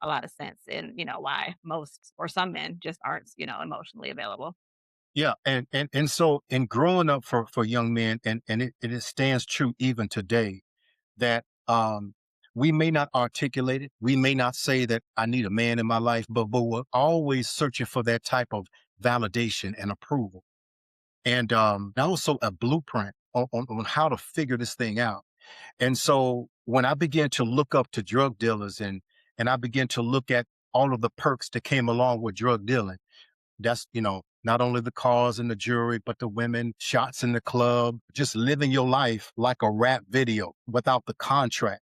a lot of sense in, why most or some men just aren't, emotionally available. Yeah, and so in growing up for young men, and it stands true even today that we may not articulate it, we may not say that I need a man in my life, but we're always searching for that type of validation and approval, and also a blueprint on how to figure this thing out. And so when I began to look up to drug dealers and I began to look at all of the perks that came along with drug dealing, that's, not only the cars and the jewelry, but the women, shots in the club, just living your life like a rap video without the contract.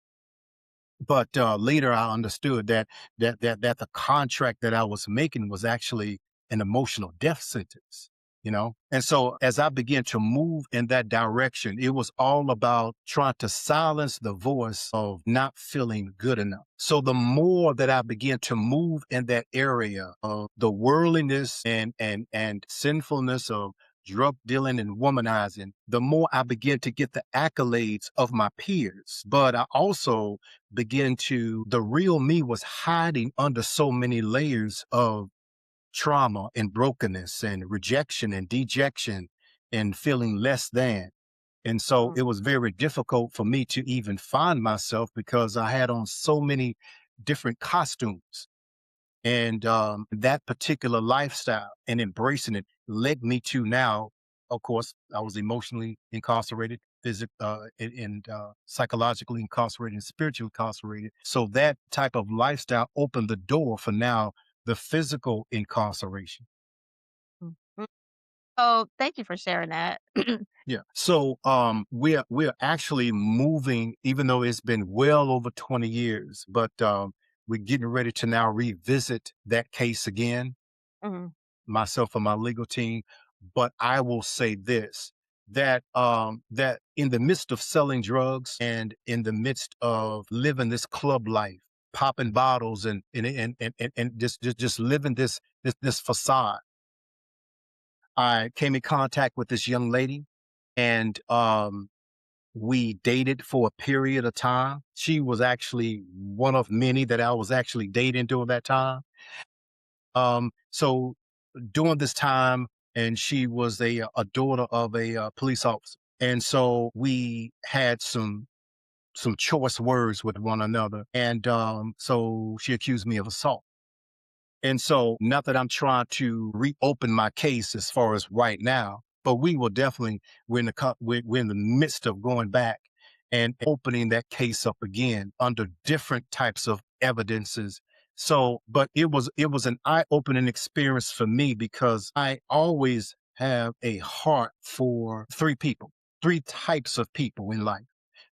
But later I understood that the contract that I was making was actually an emotional death sentence. And so as I began to move in that direction, it was all about trying to silence the voice of not feeling good enough. So the more that I began to move in that area of the worldliness and sinfulness of drug dealing and womanizing, the more I began to get the accolades of my peers. But I also the real me was hiding under so many layers of trauma and brokenness and rejection and dejection and feeling less than. And so Mm. it was very difficult for me to even find myself because I had on so many different costumes. And that particular lifestyle and embracing it led me to now, of course, I was emotionally incarcerated, and psychologically incarcerated and spiritually incarcerated. So that type of lifestyle opened the door for now the physical incarceration. Mm. Oh, thank you for sharing that. Yeah. So we're actually moving, even though it's been well over 20 years, but we're getting ready to now revisit that case again, Mhm. myself and my legal team. But I will say this, that in the midst of selling drugs and in the midst of living this club life, popping bottles and just living this facade, I came in contact with this young lady, and we dated for a period of time. She was actually one of many that I was actually dating during that time. So during this time, and she was a daughter of a police officer, and so we had some choice words with one another, and so she accused me of assault. And so, not that I'm trying to reopen my case as far as right now, but we will definitely we're in the midst of going back and opening that case up again under different types of evidences. So, but it was an eye-opening experience for me because I always have a heart for three people, three types of people in life.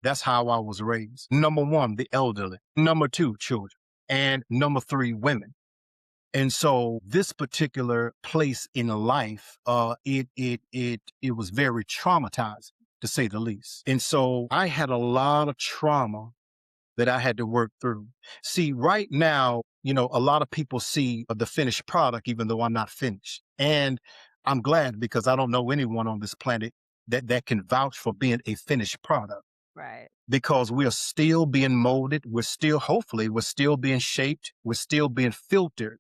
That's how I was raised. Number one, the elderly. Number two, children. And number three, women. And so this particular place in life, it was very traumatizing to say the least. And so I had a lot of trauma that I had to work through. See, right now, a lot of people see the finished product, even though I'm not finished. And I'm glad because I don't know anyone on this planet that can vouch for being a finished product Right. because we are still being molded. Hopefully, we're still being shaped. We're still being filtered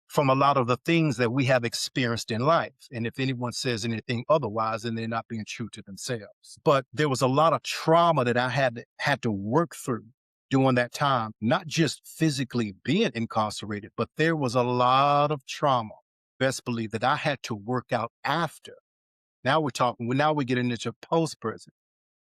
from a lot of the things that we have experienced in life. And if anyone says anything otherwise, then they're not being true to themselves. But there was a lot of trauma that I had to work through during that time, not just physically being incarcerated, but there was a lot of trauma, best believe, that I had to work out after. Now we're getting into post prison.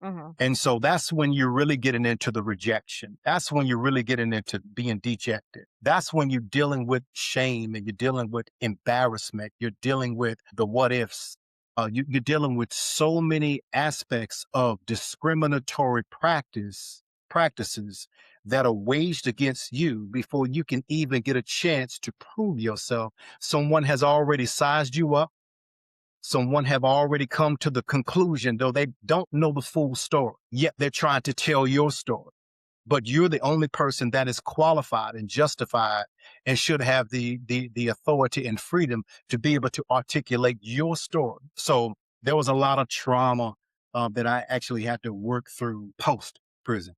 Mhm. And so that's when you're really getting into the rejection. That's when you're really getting into being dejected. That's when you're dealing with shame and you're dealing with embarrassment. You're dealing with the what ifs. You're dealing with so many aspects of discriminatory practices that are waged against you before you can even get a chance to prove yourself. Someone has already sized you up. Someone have already come to the conclusion, though they don't know the full story, yet they're trying to tell your story. But you're the only person that is qualified and justified and should have the authority and freedom to be able to articulate your story. So there was a lot of trauma that I actually had to work through post prison.